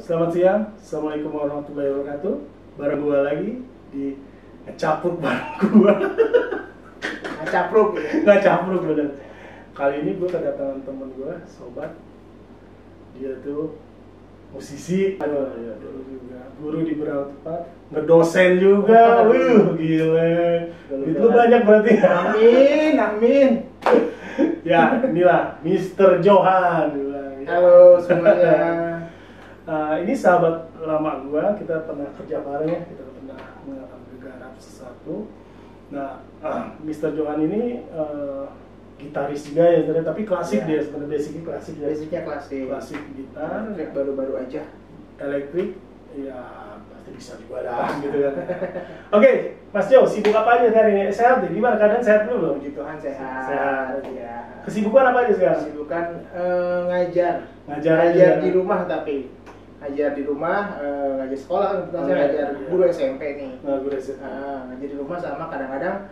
selamat siang. Assalamualaikum warahmatullahi wabarakatuh. Bareng gua lagi di ngecapruk bareng gua. Ngecapruk ya? Ngecapruk bener. Kali ini gua kedatangan temen gua, sobat. Dia tuh musisi, dulu juga guru di beberapa tempat, ngedosen juga. Gile. Itu banyak berarti. Amin, amin. Ya, inilah Mr. Johan. Halo semuanya. Ini sahabat lama gua, kita pernah kerja bareng ya, kita pernah menggarap sesuatu. Nah, Mr. Johan ini gitaris juga ya, tapi klasik dia sebenarnya, basicnya klasik ya. Basicnya klasik. Klasik gitar, Elektrik baru-baru aja. elektrik, ya pasti bisa juga dah gitu kan. Oke, Mas Jo, sibuk apa aja hari ini? Sehat deh, gimana keadaan, sehat dulu? Puji Tuhan sehat. Sehat. Ya. Kesibukan apa aja sekarang? Kesibukan ngajar. Ngajar di rumah tapi. Ngajar di rumah, ngajar sekolah kan kebetulan saya ngajar guru SMP nih. Nah, gue udah Ngajar di rumah sama kadang-kadang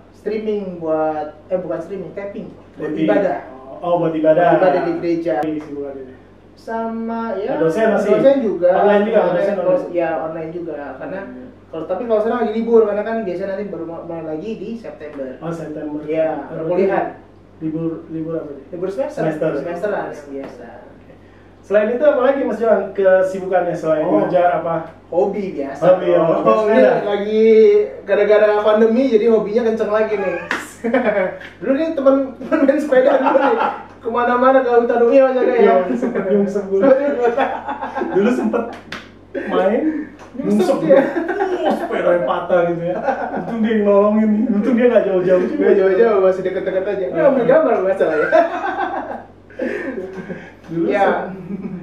streaming buat bukan streaming, tapping buat ibadah. Oh, buat ibadah. Ibadah di gereja. Kesibukan ini. Sama ya Dosen masih? dosen juga Online juga, dosen online? ya online juga karena kalau sekarang lagi libur karena kan biasanya nanti baru mulai lagi di September. Oh, September. Ya, perkuliahan. Libur apa nih? Libur semesteran Semesteran. yang biasa. Selain itu apa lagi Mas Johan kesibukannya selain ngajar apa? Hobi biasa. Hobi, ini lagi gara-gara pandemi jadi hobinya kenceng lagi nih. Dulu nih teman main sepeda dulu nih. Kemana-mana ke hutan UI aja ya. Sempet nyungsep dulu. Dulu sempet main nyungsep ya. Sepeda patah gitu ya. Untung dia yang nolongin, untung dia nggak jauh-jauh juga. Nggak jauh-jauh, masih deket-deket aja. Nggak ambil gambar masalah ya. Dulu ya.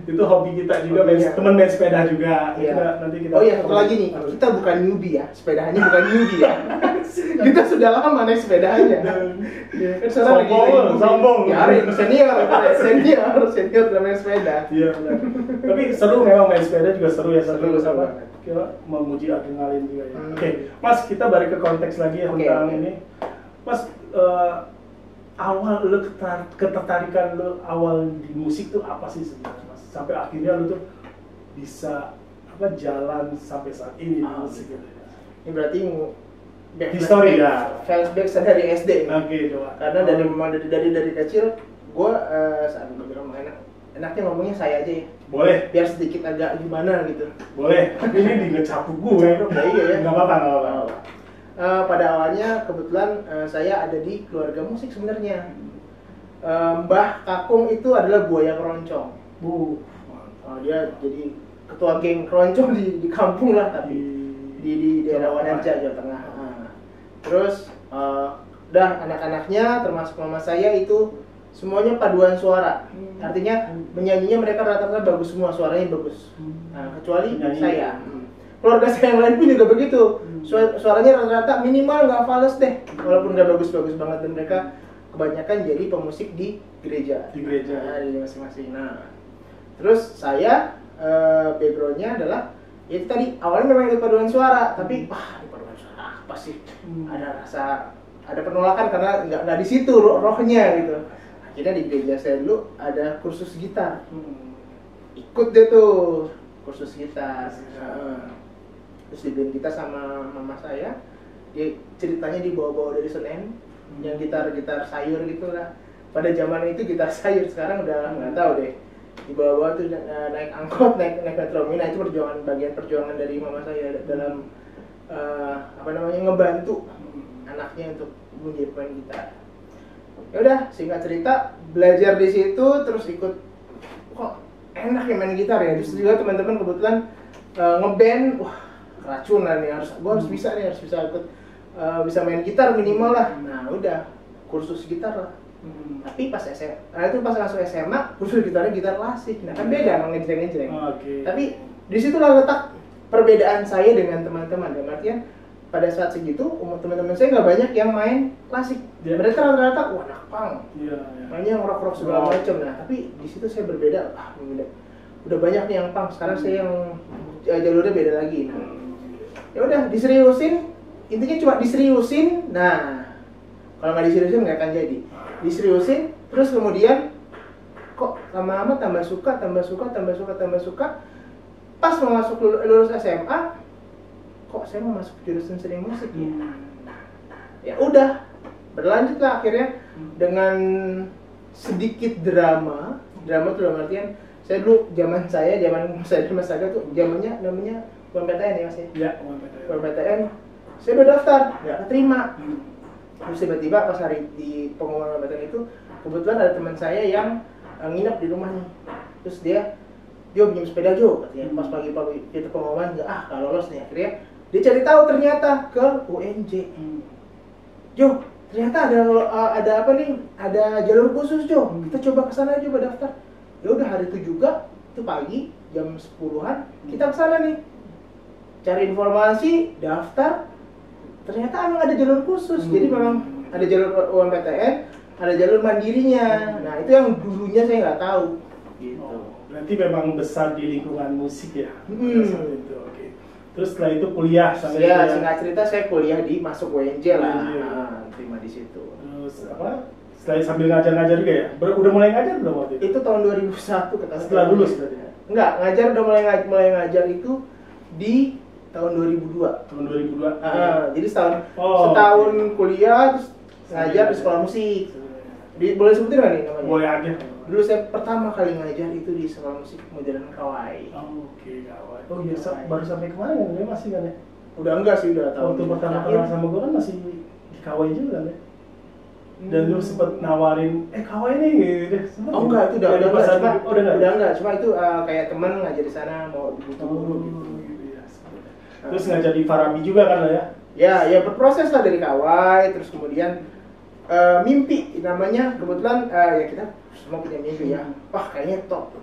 Itu hobi kita juga, teman main sepeda juga. Ya. Nanti kita. Oh iya, satu lagi nih, kita bukan newbie ya, sepedahannya bukan newbie ya. Kita sudah lama naik sepedanya. Kan sekarang sombong. Ya, senior dalam main sepeda. Iya benar. Tapi seru memang main sepeda juga seru ya, seru banget. Kita menguji adrenalin juga ya. Oke, Mas, kita balik ke konteks lagi ya tentang ini. Mas, awal lu ketertarikan lu awal di musik tuh apa sih sebenarnya, Mas? Sampai akhirnya lu tuh bisa jalan sampai saat ini di musik gitu ya. Ini berarti history ya. Flashback dari SD. Oke, coba. Karena dari kecil gue saat ngomong enaknya ngomongnya saya aja ya. Boleh. Biar sedikit agak gimana gitu. Boleh. Tapi ini ngecapuk gue. Iya ya. Enggak apa-apa. Pada awalnya kebetulan saya ada di keluarga musik sebenarnya. Mbah Kakung itu adalah buaya keroncong. Dia jadi ketua geng keroncong di kampung lah, tapi di daerah Wanarja, Jawa Tengah. Terus udah anak-anaknya termasuk mama saya itu semuanya paduan suara. Artinya menyanyinya mereka rata-rata bagus semua, suaranya bagus. Kecuali saya. Keluarga saya yang lain pun juga begitu. Suaranya rata-rata minimal nggak fals deh, walaupun nggak bagus-bagus banget, dan mereka kebanyakan jadi pemusik di gereja. Di masing-masing. Nah, terus saya backgroundnya adalah ya itu tadi awalnya memang ikut paduan suara, tapi di paduan suara apa sih? Ada penolakan karena nggak di situ rohnya gitu. Akhirnya di gereja saya dulu ada kursus gitar. Ikut deh tuh kursus gitar. Terus dibeliin kita sama mama saya, dia ceritanya dibawa-bawa dari Senen, yang gitar sayur gitu lah. Pada zaman itu gitar sayur, sekarang udah nggak tahu deh. Dibawa-bawa tuh naik angkot, naik metro mini. Nah, itu bagian perjuangan dari mama saya dalam ngebantu anaknya untuk menjadi pemain gitar. Ya udah, singkat cerita belajar di situ, terus ikut kok enak ya main gitar ya. Terus juga teman-teman kebetulan ngeband, keracunan nih, gua harus bisa ikut bisa main gitar minimal lah. Nah udah kursus gitar lah. Tapi pas pas langsung SMA kursus gitarnya gitar klasik. Nah kan beda emang ngejreng. Tapi disitulah letak perbedaan saya dengan teman-teman. Dalam artian pada saat segitu teman-teman saya nggak banyak yang main klasik. Mereka rata-rata anak punk, mainnya rock segala macam. Nah tapi di situ saya berbeda. Udah banyak nih yang punk. Sekarang saya yang jalurnya beda lagi. Ya udah diseriusin, intinya cuma diseriusin. Nah kalau nggak diseriusin nggak akan jadi. Diseriusin, terus kemudian kok lama-lama tambah suka. Pas mau masuk lulus SMA, kok saya mau masuk jurusan seni musik ya? Ya udah, berlanjutlah akhirnya dengan sedikit drama tuh dalam artian saya dulu zaman saya di Mas Aga tuh zamannya namanya UMPTN ya Mas ya? Iya, UMPTN. Saya udah daftar, nggak keterima. Terus tiba-tiba pas hari di pengumuman UMPTN itu kebetulan ada teman saya yang nginep di rumah nih. Terus dia pinjam sepeda Jo katanya. Pas pagi-pagi itu pengumuman nggak lolos nih akhirnya dia cari tahu ternyata ke UNJ. Jo, ternyata ada apa nih? Ada jalur khusus Jo. Kita coba kesana coba daftar. Ya udah hari itu juga, itu pagi jam 10-an kita kesana nih. Cari informasi, daftar. Ternyata emang ada jalur khusus. Jadi memang ada jalur UMPTN, ada jalur mandirinya. Nah, itu yang dulunya saya nggak tahu. Gitu. Berarti memang besar di lingkungan musik ya. Itu, oke. Terus setelah itu kuliah sampai singkat cerita saya kuliah di masuk UNJ lah. Terima di situ. Terus apa? Sambil ngajar-ngajar juga ya? Udah mulai ngajar belum waktu itu? Itu tahun 2001 kata setelah lulus berarti? Enggak, ngajar udah mulai ngajar itu di tahun 2002. Tahun 2002? Jadi setahun kuliah, terus ngajar di sekolah musik. Boleh sebutin nggak nih namanya? Boleh aja. Dulu saya pertama kali ngajar itu di sekolah musik modern Kawai. Oke, Kawai. Oh iya, baru sampai kemarin ya? Masih kan ya? Udah enggak sih, udah tahun. Waktu pertama kenal sama gue kan masih di Kawai juga kan ya? Dan lu sempet nawarin, Kawai nih gitu. Oh enggak, itu udah enggak. Cuma itu kayak teman ngajar di sana mau dibutuh gitu ya. Terus ngajar di Farabi juga kan ya? Ya berproses lah dari Kawai, terus kemudian mimpi namanya kebetulan ya kita semua punya mimpi ya. Wah kayaknya top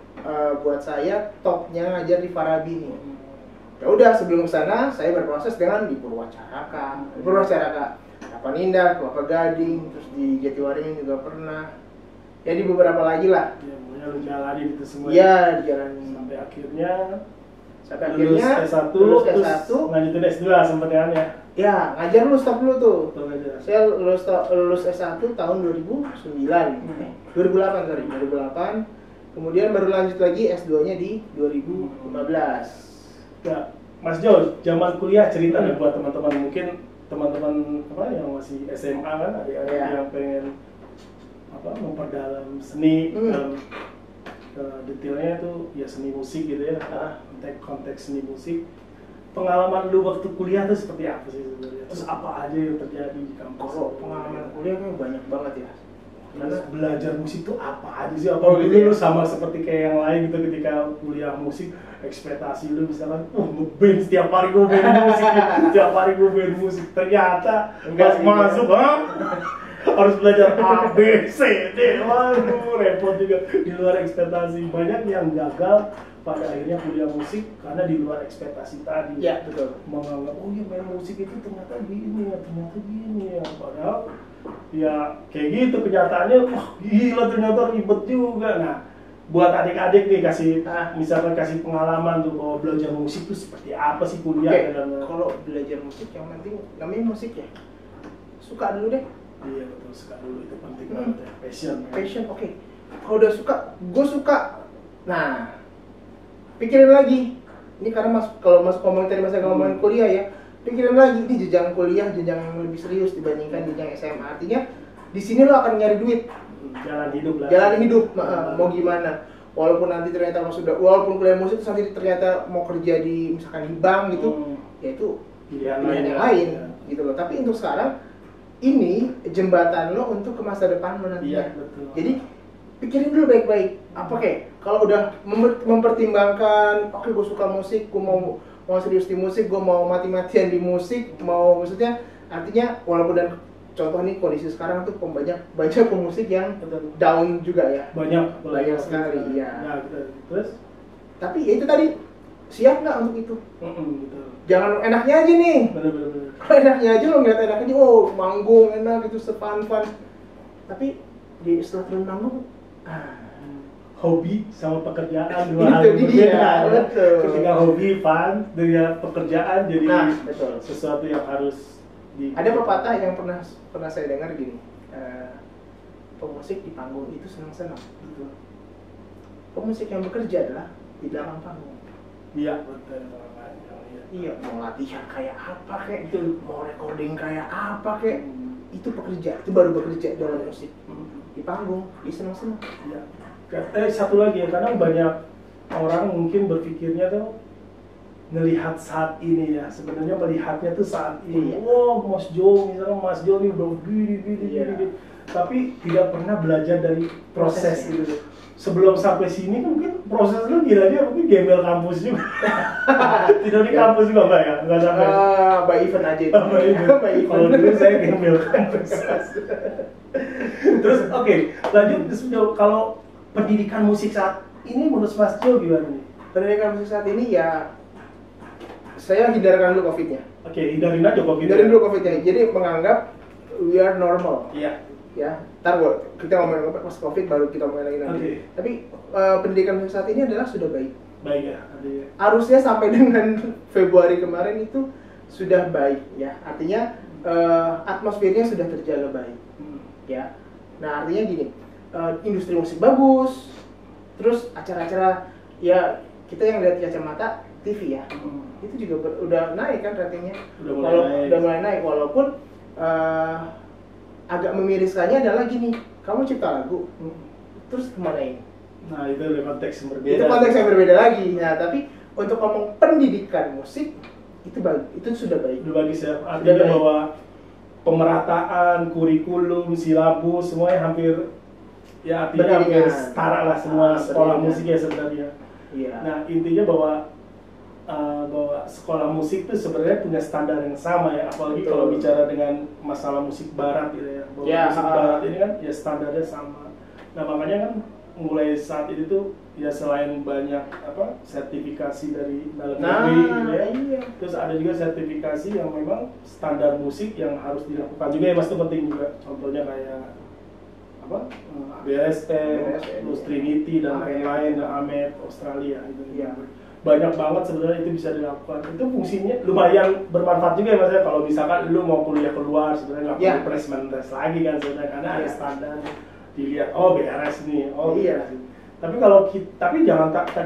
buat saya topnya ngajar di Farabi nih. Ya udah sebelum kesana saya berproses dengan di Purwacaraka, Panindah, Kelapa Gading, terus di Jatiwaringin juga pernah. Ya di beberapa lagi lah. Ya, pokoknya lu jalanin itu semua. Iya, dijalanin sampai akhirnya lulus S1, terus lanjutin S2 sempet kan ya? Ya, ngajar lu stop dulu tuh. Saya lulus S1 tahun 2009. 2008. Kemudian baru lanjut lagi S2-nya di 2015. Ya, Mas Jo, zaman kuliah cerita nih buat teman-teman mungkin teman-teman yang masih SMA kan ada yang pengen memperdalam seni dalam detailnya itu ya seni musik gitu ya, konteks seni musik. Pengalaman lu waktu kuliah tuh seperti apa sih sebenarnya? Terus apa aja yang terjadi di kampus? Kalau pengalaman kuliah kan banyak banget ya. Karena belajar musik tuh apa aja sih? Apa dulu lu sama seperti kayak yang lain gitu ketika kuliah musik, ekspektasi lu misalkan, nge-band setiap hari gue band musik, ternyata pas masuk, harus belajar A, B, C, D, waduh repot juga, di luar ekspektasi. Banyak yang gagal pada akhirnya kuliah musik karena di luar ekspektasi tadi. Ya betul. Menganggap, main musik itu ternyata gini ya, padahal ya kayak gitu kenyataannya, gila ternyata ribet juga. Nah, buat adik-adik nih misalkan kasih pengalaman tuh bahwa belajar musik tuh seperti apa sih kuliah. Kalau belajar musik yang penting namanya musik ya, suka dulu deh. Iya betul, suka dulu itu penting banget ya, passion. Oke. Kalau udah suka, gue suka. Nah, pikirin lagi. Ini karena kalau masuk ngomong tadi masa ngomongin kuliah ya. Pikirin lagi, ini jenjang kuliah, jenjang yang lebih serius dibandingkan jenjang SMA. Artinya di sini lo akan nyari duit. Jalan hidup, mau gimana? Walaupun nanti ternyata walaupun kuliah musik terus nanti ternyata mau kerja di misalkan di bank gitu, ya itu pilihan yang lain gitu loh. Tapi untuk sekarang ini jembatan lo untuk ke masa depan lo nantinya. Jadi pikirin dulu baik-baik. Kalau udah mempertimbangkan, gue suka musik, gue mau serius di musik, gue mau mati-matian di musik, maksudnya artinya walaupun dan contoh nih kondisi sekarang tuh banyak pemusik yang down juga ya. Banyak sekali ya. Nah, terus tapi ya itu tadi siap nggak untuk itu? Betul. Jangan enaknya aja nih. Bener. Kalau enaknya aja lo ngeliat enaknya, manggung enak gitu, fun. Tapi setelah turun manggung, hobi sama pekerjaan dua hal berbeda. Betul. Ketika hobi fun, dengan pekerjaan jadi betul. Sesuatu yang harus Ada pepatah yang pernah saya dengar gini, pemusik di panggung itu senang-senang. Betul. pemusik yang bekerja adalah di belakang panggung. Iya, betul. Iya, mau latihan kayak apa kayak itu, mau recording kayak apa kayak itu pekerja, itu baru bekerja dalam musik. Di panggung, di senang-senang. Iya. Satu lagi ya, kadang banyak orang mungkin berpikirnya tuh ngelihat saat ini ya, sebenarnya melihatnya tuh saat ini. Oh, Mas Jo, misalnya Mas Jo nih udah gini. Tapi tidak pernah belajar dari proses itu. Sebelum sampai sini kan mungkin proses lu gila dia mungkin gembel kampus juga. Tidur di kampus juga Mbak ya? Enggak sampai. By event aja itu. By event. Kalau dulu saya gembel kampus. Terus oke, lanjut kalau pendidikan musik saat ini menurut Mas Jo gimana nih? Pendidikan musik saat ini ya saya hindarkan dulu COVID-nya. Oke, hindarin aja COVID-nya. Hindarin dulu COVID-nya. Jadi menganggap we are normal. Iya. Ya, ntar kita ngomongin pas COVID baru kita ngomongin lagi nanti. Okay. Tapi pendidikan saat ini adalah sudah baik. Baik ya. Harusnya sampai dengan Februari kemarin itu sudah baik ya. Artinya atmosfernya sudah terjaga baik. Ya. Nah artinya gini, industri musik bagus, terus acara-acara ya kita yang lihat di kacamata TV ya, itu juga udah naik kan ratingnya. Udah mulai naik walaupun agak memiriskannya adalah gini, kamu cipta lagu, terus kemana ini? Nah itu konteks yang berbeda. Itu konteks yang berbeda lagi. Nah tapi untuk ngomong pendidikan musik itu baik, itu sudah baik. Udah bagus ya. Artinya bahwa pemerataan, kurikulum, silabus semuanya hampir ya artinya hampir setara lah semua sekolah musik ya sebenarnya. Iya. Nah intinya bahwa sekolah musik itu sebenarnya punya standar yang sama ya, apalagi kalau bicara dengan masalah musik barat gitu ya, bahwa musik barat ini kan ya standarnya sama. Nah makanya kan mulai saat itu tuh ya selain banyak sertifikasi dari dalam negeri gitu ya, terus ada juga sertifikasi yang memang standar musik yang harus dilakukan juga ya Mas, itu penting juga. Contohnya kayak ABST, terus Trinity dan lain-lain, AMET, Australia itu ya. Banyak banget sebenarnya itu bisa dilakukan. Itu fungsinya lumayan bermanfaat juga ya Mas ya, kalau misalkan lu mau kuliah keluar sebenarnya nggak perlu placement test lagi kan sebenarnya, karena ada standar dilihat beres nih, tapi kalau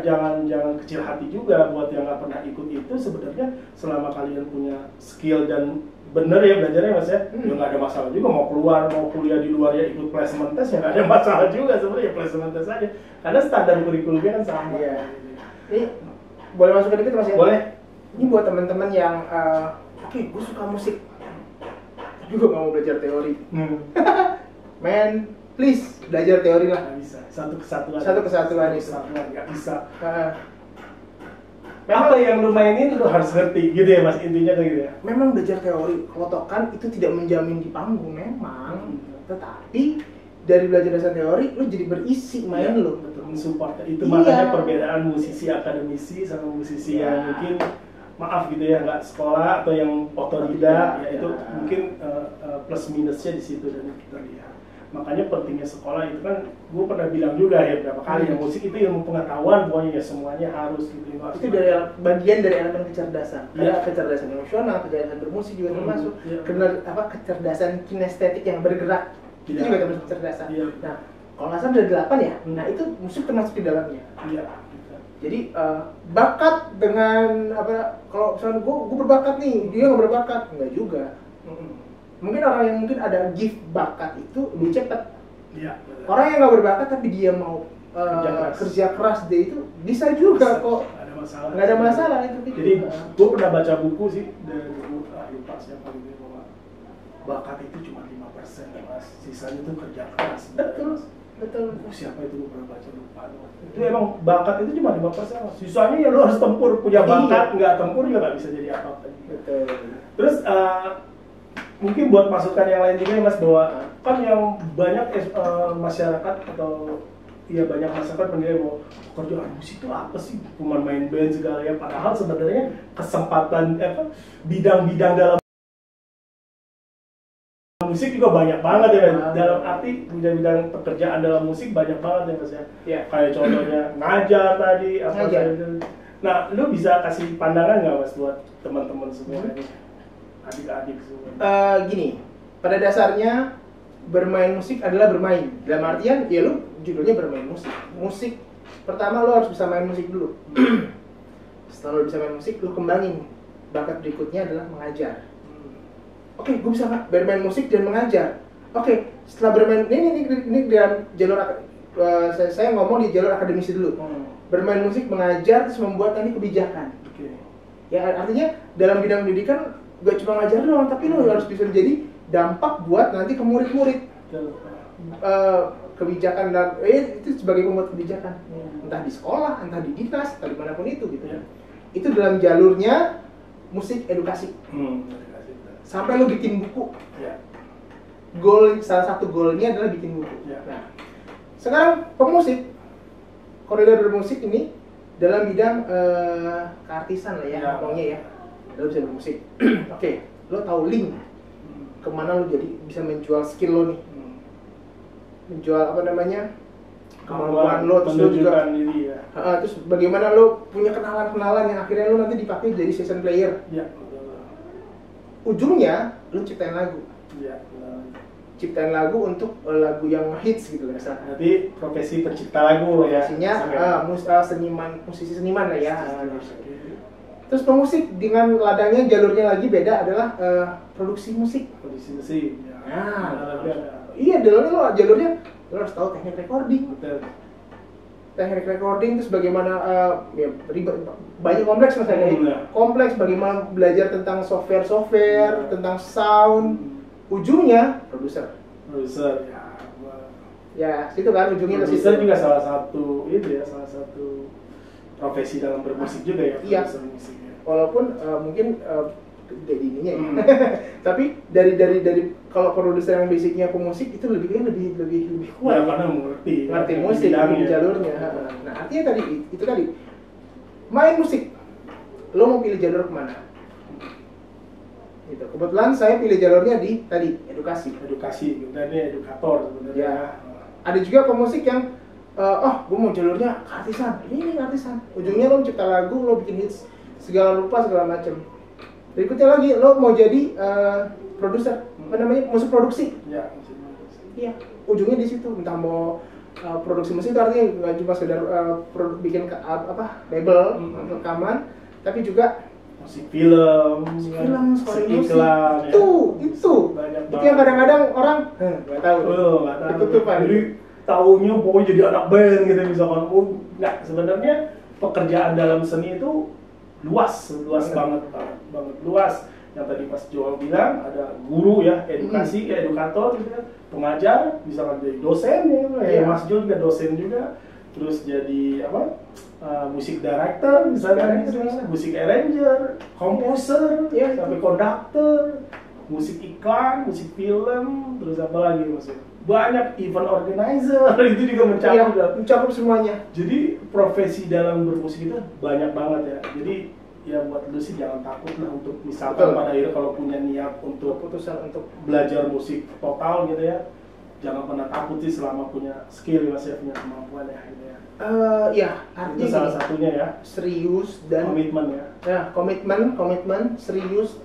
jangan kecil hati juga buat yang nggak pernah ikut itu. Sebenarnya selama kalian punya skill dan bener ya belajarnya Mas ya, ya nggak ada masalah juga mau keluar mau kuliah di luar ya ikut placement test ya nggak ada masalah juga sebenarnya, placement test aja karena standar kurikulumnya kan sama. Ini boleh masuk ke dikit Mas ya? Boleh. Ini buat teman-teman yang gue suka musik tapi gue nggak mau belajar teori. Man, please belajar teori lah. Nggak bisa. Satu kesatuan itu. Nggak bisa. Apa yang lu mainin lu harus ngerti gitu ya Mas, intinya kayak gitu ya. Memang belajar teori kotokan itu tidak menjamin di panggung memang. Tetapi dari belajar dasar teori lu jadi berisi main lu. Betul, mensupport. Itu makanya perbedaan musisi akademisi sama musisi yang mungkin maaf gitu ya nggak sekolah atau yang otodidak ya itu mungkin plus minusnya di situ dan kita lihat. Makanya pentingnya sekolah itu kan, gue pernah bilang juga ya berapa kali ya, musik itu ilmu pengetahuan pokoknya ya, semuanya harus gitu. Itu dari bagian dari elemen kecerdasan. Ada kecerdasan emosional, kecerdasan bermusik juga termasuk. Kecerdasan kinestetik yang bergerak itu juga termasuk kecerdasan. Nah, kalau nggak salah ada 8 ya. Nah itu musik termasuk di dalamnya. Jadi bakat dengan kalau misalnya gue berbakat nih, dia nggak berbakat, nggak juga. Mungkin orang yang mungkin ada gift bakat itu lebih cepat. Orang yang nggak berbakat tapi dia mau kerja keras dia itu bisa juga kok. Nggak ada masalah itu. Jadi gue pernah baca buku sih dari buku lupa siapa gitu bahwa bakat itu cuma 5% ya Mas, sisanya itu kerja keras. Betul. Siapa itu gue pernah baca lupa. Itu emang bakat itu cuma 5%, sisanya ya lu harus tempur, punya bakat nggak tempur juga nggak bisa jadi apa-apa. Betul. Terus mungkin buat masukan yang lain juga ya Mas, bahwa kan yang banyak masyarakat atau banyak masyarakat menilai bahwa kerjaan musik itu apa sih, cuma main band segala ya, padahal sebenarnya kesempatan bidang-bidang dalam musik juga banyak banget ya, dalam arti bidang-bidang pekerjaan dalam musik banyak banget ya Mas ya. Kayak contohnya ngajar tadi Nah, lu bisa kasih pandangan nggak Mas buat teman-teman semua ini, adik-adik semua? Gini, pada dasarnya bermain musik adalah bermain. Dalam artian, ya lu judulnya bermain musik. Musik Pertama lo harus bisa main musik dulu. Setelah lo bisa main musik, lo kembangin. Bakat berikutnya adalah mengajar. Oke, gue bisa bermain musik dan mengajar. Oke, setelah bermain ini dalam jalur saya ngomong di jalur akademisi dulu. Bermain musik, mengajar, terus membuat nanti kebijakan. Ya artinya dalam bidang pendidikan gak cuma ngajar doang, tapi lo harus bisa jadi dampak buat nanti ke murid-murid. Kebijakan dan itu sebagai pembuat kebijakan. Entah di sekolah, entah di dinas, entah dimanapun itu gitu ya. Itu dalam jalurnya musik edukasi. Sampai lo bikin buku. Salah satu goalnya adalah bikin buku. Nah, sekarang pemusik, koridor bermusik ini dalam bidang keartisan lah ya, pokoknya ya. Lo bisa bermusik. Oke, lo tahu link kemana lo jadi bisa menjual skill lo nih, menjual apa namanya kemampuan lo, terus lo juga diri, ya. Terus bagaimana lo punya kenalan-kenalan yang akhirnya lo nanti dipakai jadi session player. Ujungnya lo ciptain lagu. Ciptain lagu untuk lagu yang hits gitu misalnya. Nanti profesi pencipta lagu ya. Profesinya musisi seniman lah ya. Terus pemusik dengan ladangnya jalurnya lagi beda adalah produksi musik. Produksi musik. Iya, jalurnya lo harus tahu teknik recording. Betul. Teknik recording terus bagaimana banyak kompleks misalnya. Kompleks bagaimana belajar tentang software, tentang sound. Ujungnya produser ya. Ya, situ kan ujungnya ke situ. Produser juga salah satu profesi dalam bermusik juga ya. Iya. Musik, ya. Walaupun mungkin dari ininya ya. Tapi dari kalau produser yang basicnya pemusik itu lebih kuat. Ya, karena ngerti musik, jalurnya. Nah, artinya tadi main musik. Lo mau pilih jalur kemana? Gitu. Kebetulan saya pilih jalurnya di edukasi, dan ini edukator sebenarnya. Ya. Ada juga pemusik yang gue mau jalurnya artisan. Ini artisan. Ujungnya lo mencipta lagu, lo bikin hits segala macam. Berikutnya lagi lo mau jadi produser, musik produksi. Ya, iya. Ujungnya di situ. Entah mau produksi musik itu artinya nggak cuma sekedar bikin label rekaman, tapi juga musik film, musik iklan, itu yang kadang-kadang orang nggak tahu. Jadi taunya pokoknya jadi anak band gitu misalkan. Nggak, sebenarnya pekerjaan dalam seni itu luas banget luas. Yang tadi Mas Joel bilang ada guru ya, edukasi, edukator gitu kan, pengajar, misalkan jadi dosen ya, Mas Joel juga dosen juga, terus jadi musik director misalnya, musik arranger, komposer, sampai konduktor, musik iklan, musik film, terus apa lagi maksudnya? Banyak event organizer itu juga mencakup semuanya. Jadi profesi dalam bermusik itu banyak banget ya. Jadi ya buat lu sih jangan takut lah untuk misalkan pada akhirnya kalau punya niat untuk keputusan untuk belajar musik total gitu ya, jangan pernah takut sih selama punya skill masih punya kemampuan ya gitu ya. Ya artinya itu salah satunya ya, serius dan komitmen ya. Ya komitmen serius,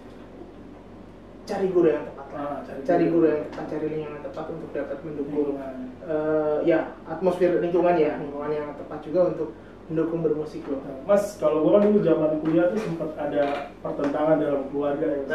cari guru yang tepat. Cari guru yang tepat, cari link yang tepat untuk dapat mendukung atmosfer lingkungan yang tepat juga untuk mendukung bermusik lo. Mas, kalau gua kan dulu zaman kuliah tuh sempat ada pertentangan dalam keluarga ya.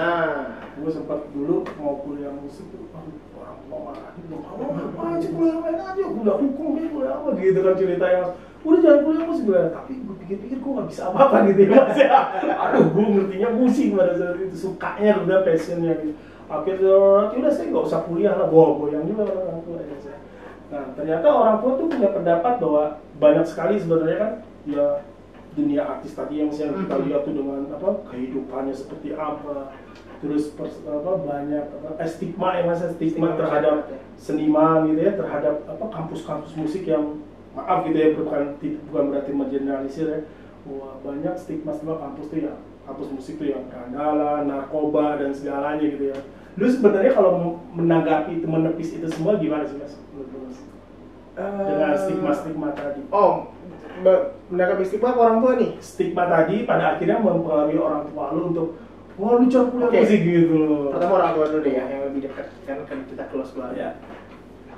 Gua sempat dulu mau kuliah musik tuh, orang tua marah, apa aja kuliah main aja, kuliah hukum ya, kuliah apa gitu kan ceritanya. Udah jangan kuliah musik, tapi gua pikir-pikir gua nggak bisa apa-apa gitu ya Mas ya. Aduh, gua ngertinya musik pada saat itu, sukanya udah passionnya gitu. Akhirnya udah saya nggak usah kuliah lah, goyang juga orang tua ya saya. Nah, ternyata orang tua tuh punya pendapat bahwa banyak sekali sebenarnya kan ya dunia artis tadi yang kita lihat tuh dengan kehidupannya seperti apa, terus banyak stigma terhadap seniman gitu ya, terhadap kampus-kampus musik yang maaf gitu ya, bukan berarti mengeneralisir ya, wah banyak stigma kampus tuh ya, kampus musik tuh yang kehandalan, narkoba dan segalanya gitu ya. Lu sebenarnya kalau menanggapi menepis itu semua gimana sih Mas? Dengan stigma tadi. Menanggapi stigma orang tua nih. Stigma tadi pada akhirnya mempengaruhi orang tua lu untuk wah lu jangan kuliah musik gitu. Pertama orang tua dulu deh ya, yang lebih dekat kan kita close banget. Ya.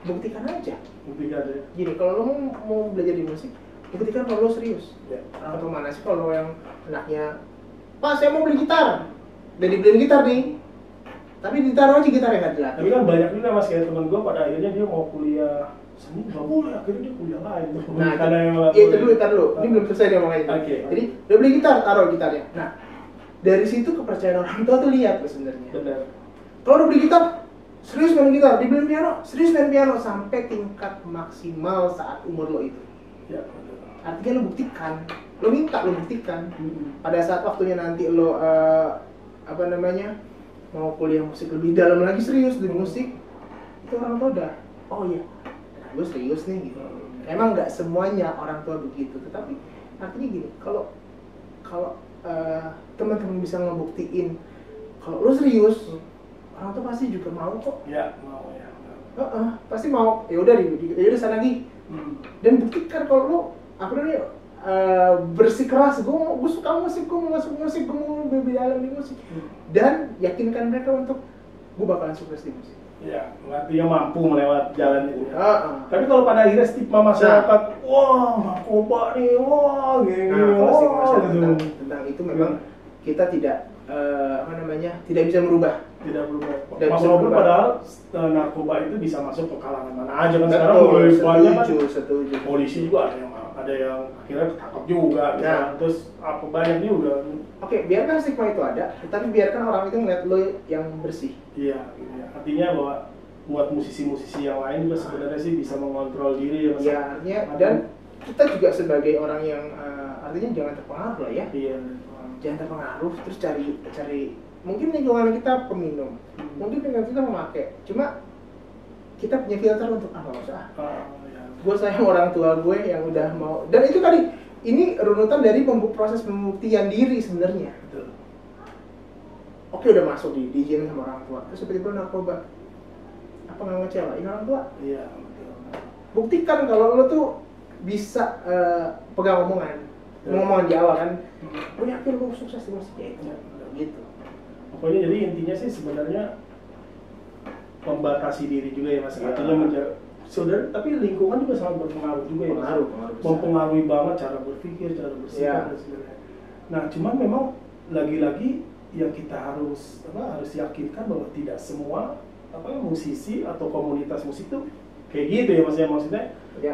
Buktikan aja. Buktikan aja. Gini, kalau lu mau belajar di musik, buktikan kalau lo serius. Ya. Atau mana sih kalau yang anaknya, Pak saya mau beli gitar, udah dibeliin gitar nih, tapi ditaruh aja gitar yang nggak dilatih. Tapi kan banyak juga mas kayak temen gue pada akhirnya dia mau kuliah seni nggak boleh, akhirnya dia kuliah lain. Nah, karena yang itu dulu, ini belum selesai dia ngomongin. Okay. Jadi udah beli gitar, taruh gitarnya. Nah, dari situ kepercayaan orang tua tuh lihat loh sebenarnya. Benar. Kalau udah beli gitar, serius main gitar, dibeliin piano, serius main piano sampai tingkat maksimal saat umur lo itu. Ya, benar. Artinya lo buktikan, lo minta lo buktikan. Pada saat waktunya nanti lo mau kuliah musik lebih dalam lagi, serius di musik, itu orang tua udah, oh iya, gue serius nih gitu. Emang nggak semuanya orang tua begitu, tetapi artinya gini, kalau teman-teman bisa ngebuktiin kalau lo serius, orang tua pasti juga mau kok. Ya, mau ya. Pasti mau. Ya udah sana lagi. Dan buktikan kalau lo bersikeras, gue suka musik, gue mau masuk musik, gue mau lebih dalam di musik. Dan yakinkan mereka untuk gue bakalan sukses di musik. Ya, artinya mampu melewati jalan itu. Tapi kalau pada akhirnya stigma masyarakat, wah, narkoba nih, wah, gini, kalau stigma masyarakat gitu. tentang itu memang kita tidak tidak bisa merubah. Tidak berubah. Dan Mas bisa Robert berubah. padahal narkoba itu bisa masuk ke kalangan mana aja kan Betul, sekarang mulai banyak kan. setuju. Polisi juga ada yang akhirnya ketangkap juga, gitu. Nah. Terus apa banyak juga. Oke, biarkan stigma itu ada, tetapi biarkan orang itu ngeliat lo yang bersih. Iya, gitu ya. Artinya bahwa buat musisi-musisi yang lain juga sebenarnya sih bisa mengontrol diri ya Mas. Ya, artinya dan kita juga sebagai orang yang artinya jangan terpengaruh lah ya. Iya. Jangan terpengaruh terus cari mungkin lingkungan kita peminum, mungkin lingkungan kita memakai. Cuma kita punya filter untuk nggak usah. Ya. Gue sayang orang tua gue yang udah mau, dan itu tadi ini runutan dari proses pembuktian diri sebenarnya. Betul. Oke, udah masuk diizinin sama orang tua, terus tiba-tiba narkoba, apa nggak ngecewain orang tua? Iya, betul. Buktikan kalau lo tuh bisa pegang omongan di awal kan, lo yakin lo sukses di musik ya itu, gitu. Pokoknya jadi intinya sih sebenarnya membatasi diri juga ya Mas. Ya. Artinya menjaga saudara, tapi lingkungan juga sangat berpengaruh juga ya Mas. Mempengaruhi banget cara berpikir, cara bersikap dan sebagainya. Nah, cuman memang lagi-lagi yang kita harus yakinkan bahwa tidak semua musisi atau komunitas musik tuh kayak gitu ya Mas. Maksudnya ya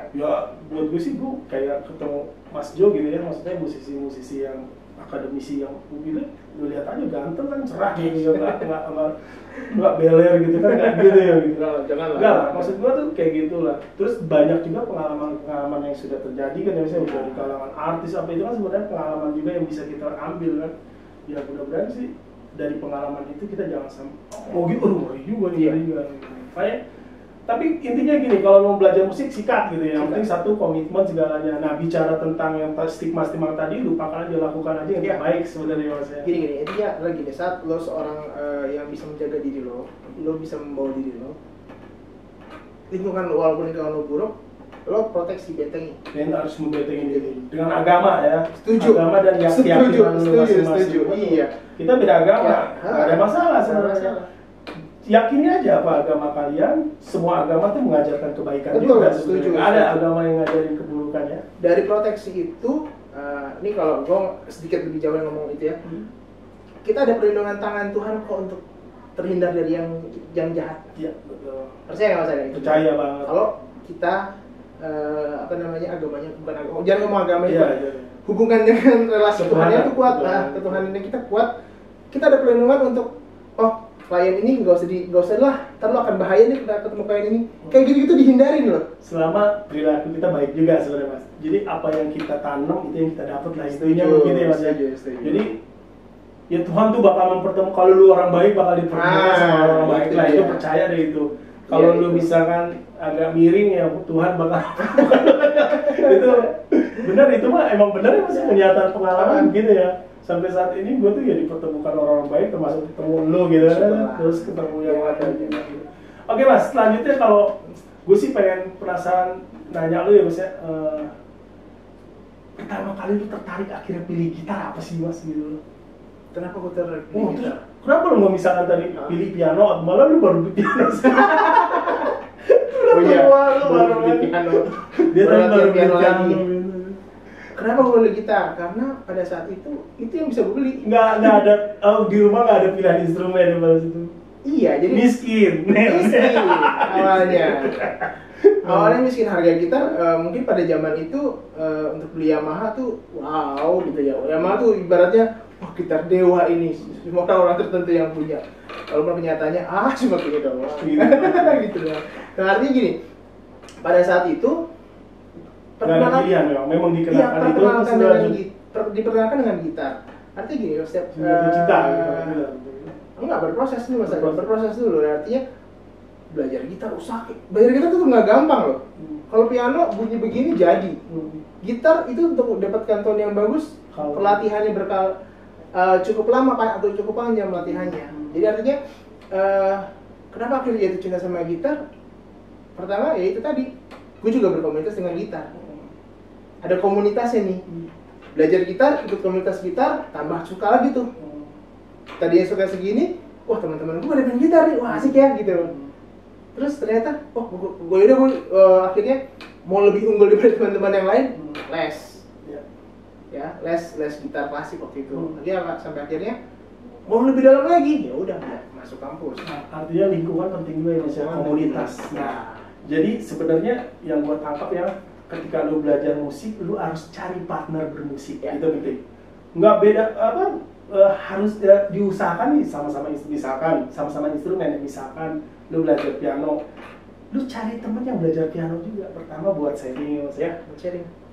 buat gue sih gue kayak ketemu Mas Jo gitu ya, maksudnya musisi-musisi yang akademisi yang gitu, lu lihat aja ganteng kan, cerah gitu, nggak beler gitu kan, nggak gitu ya gitu. Janganlah. Enggak lah, maksud gua tuh kayak gitulah. Terus banyak juga pengalaman yang sudah terjadi kan, ya misalnya udah di kalangan artis apa itu kan sebenarnya pengalaman juga yang bisa kita ambil kan. Ya mudah-mudahan sih dari pengalaman itu kita jangan sampai gitu, ngeri juga nih, ngeri juga. Kayak tapi intinya gini, kalau mau belajar musik sikat gitu ya, yang penting satu komitmen segalanya. Nah, bicara tentang yang stigma tadi, lupakan aja, lakukan aja yang terbaik sebenarnya Mas ya. Gini, intinya lagi deh, saat lo seorang yang bisa menjaga diri lo bisa membawa diri lo, lingkungan lo, walaupun lingkungan lo buruk, lo proteksi, bentengi. Dan harus membentengi diri dengan agama ya. Setuju. Agama dan keyakinan lo masing-masing. Setuju. Iya. Kita beda agama, Ya, nggak ada masalah sebenarnya. Yakini aja apa agama kalian, semua agama tuh mengajarkan kebaikan. Betul, juga setuju. Nggak ada agama yang ngajarin keburukan ya. Dari proteksi itu, ini kalau gue sedikit lebih jauh yang ngomong itu ya, kita ada perlindungan tangan Tuhan kok untuk terhindar dari yang jahat. Iya, betul. Percaya nggak percaya itu? Percaya banget. Kalau kita agamanya bukan agama, jangan ngomong agama itu. Iya. Hubungan dengan relasi Tuhannya itu kuat, Ketuhanan. ketuhanan kita kuat. Kita ada perlindungan untuk klien ini nggak usah lah, ntar lo akan bahaya nih kita ketemu klien ini. Kayak gitu-gitu dihindarin loh. Selama perilaku kita baik juga sebenarnya Mas. Jadi apa yang kita tanam itu yang kita dapat lah, Setuju, intinya begitu ya Mas ya. setuju. Jadi ya Tuhan tuh bakal mempertemukan, kalau lu orang baik bakal dipertemukan sama orang baik lah, itu percaya deh itu. Kalau lu misalkan agak miring ya Tuhan bakal itu benar, itu mah emang benar ya Mas, kenyataan pengalaman gitu ya. Sampai saat ini gue tuh ya dipertemukan orang baik, termasuk ketemu lo gitu kan, terus ketemu yang lain gitu. Oke Mas, selanjutnya kalau gue sih penasaran nanya lo ya Mas ya, pertama kali lu tertarik akhirnya pilih gitar apa sih Mas gitu? Kenapa gue tertarik Oh, terus kenapa lu nggak misalkan tadi pilih piano, malah lu baru pilih piano? Oh iya, lu baru pilih piano. Dia tadi baru pilih piano. lagi. Kenapa gue beli gitar? Karena pada saat itu yang bisa gue beli. Nggak ada, di rumah nggak ada pilihan instrumen di pada situ. Iya, jadi miskin awalnya. Awalnya miskin, harga gitar mungkin pada zaman itu untuk beli Yamaha tuh wow gitu ya. Yamaha tuh ibaratnya wah gitar dewa ini, semua orang tertentu yang punya. Walaupun kenyataannya cuma gini doang. Gitu doang. Nah, artinya gini, pada saat itu perkenalan memang diperkenalkan dengan gitar. Artinya gini, setiap enggak berproses dulu, berproses dulu. Artinya belajar gitar belajar gitar itu nggak gampang loh. Kalau piano bunyi begini jadi. Gitar itu untuk mendapatkan tone yang bagus, pelatihannya cukup lama atau cukup panjang pelatihannya. Jadi artinya kenapa akhirnya jatuh cinta sama gitar? Pertama ya itu tadi, gue juga berkomunitas dengan gitar. Ada komunitasnya nih. Belajar gitar, ikut komunitas gitar, tambah suka lagi tuh. Tadinya suka segini, wah teman-teman gue ada main gitar nih, wah asik ya gitu. Terus ternyata, akhirnya mau lebih unggul daripada teman-teman yang lain, les. Ya, les gitar klasik waktu itu. Sampai akhirnya mau lebih dalam lagi, ya udah masuk kampus. Nah, artinya lingkungan penting juga ya, komunitas. Nah, jadi sebenarnya yang gue tangkap ya, ketika lu belajar musik, lu harus cari partner bermusik, itu penting. Nggak beda harus diusahakan nih sama-sama instrumen. Misalkan lu belajar piano, lu cari teman yang belajar piano juga. Pertama buat sharing, Mas ya.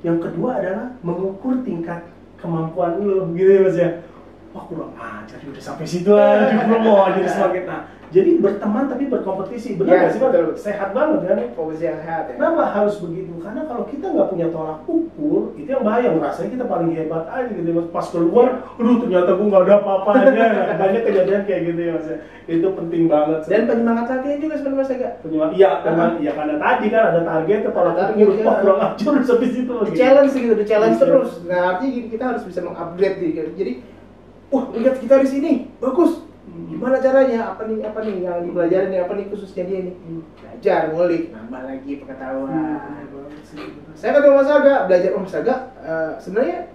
Yang kedua adalah mengukur tingkat kemampuan lu, gitu ya Mas ya. Wah kurang ajar, udah sampai situ aja, belum mau jadi semakin. Nah, jadi berteman tapi berkompetisi, benar nggak sih Pak? Sehat banget kan? Kompetisi yang sehat ya. Kenapa harus begitu? Karena kalau kita nggak punya tolak ukur, itu yang bahaya. Rasanya kita paling hebat aja gitu Mas. Pas keluar, ternyata gue nggak ada apa-apanya. Banyak kejadian kayak gitu ya Mas. Itu penting banget. Dan penyemangat latihan juga sebenarnya Mas Aga. Iya, karena tadi kan ada target, tolak ukur. Wah kurang ajar sampai situ. The challenge terus. Nah artinya kita harus bisa mengupgrade diri. Jadi lihat kita di sini bagus. Gimana caranya? Apa nih yang dipelajarin nih? Apa nih khususnya dia nih? Belajar, ngulik, nambah lagi pengetahuan. Saya ketemu Mas Aga, belajar Mas Aga. Sebenarnya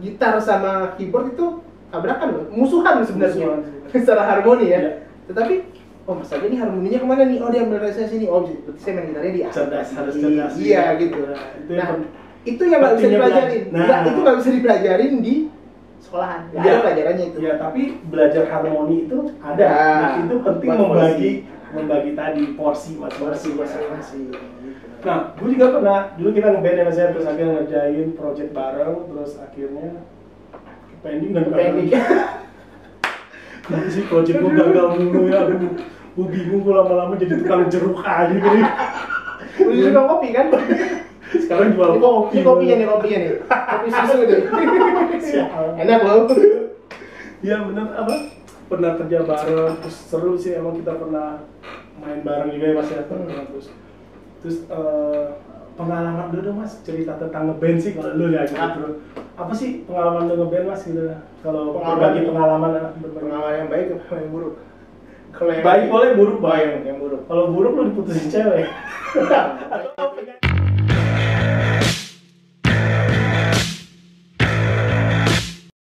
gitar sama keyboard itu tabrakan loh, musuhan sebenarnya secara harmoni ya. Tetapi Mas Aga ini harmoninya kemana nih? Dia ambil saya sini. Berarti saya main gitarnya di atas. Harus cerdas. Iya gitu. Nah, itu yang nggak bisa dipelajarin. Itu nggak bisa dipelajarin di sekolahan. Ada pelajarannya itu. Ya, tapi belajar harmoni itu ada. Nah, itu penting membagi tadi porsi masing-masing. Nah, gue juga pernah dulu kita ngeband ya Mas ya, terus akhirnya ngerjain project bareng, terus akhirnya pending. Nanti sih project gue gagal mulu ya, gue bingung, gue lama-lama jadi tukang jeruk aja gitu. Lu juga kopi kan? Sekarang jual kopi. Ini kopinya nih. Kopi susu deh. Enak loh. Iya benar pernah kerja bareng, terus seru sih emang kita pernah main bareng juga ya Mas ya. Terus pengalaman dulu dong Mas, cerita tentang ngeband sih kalau lu ya gitu. Apa sih pengalaman lu ngeband Mas gitu? Kalau berbagi pengalaman yang baik atau yang buruk? Kalau yang baik boleh, buruk yang buruk. Kalau buruk lu diputusin cewek.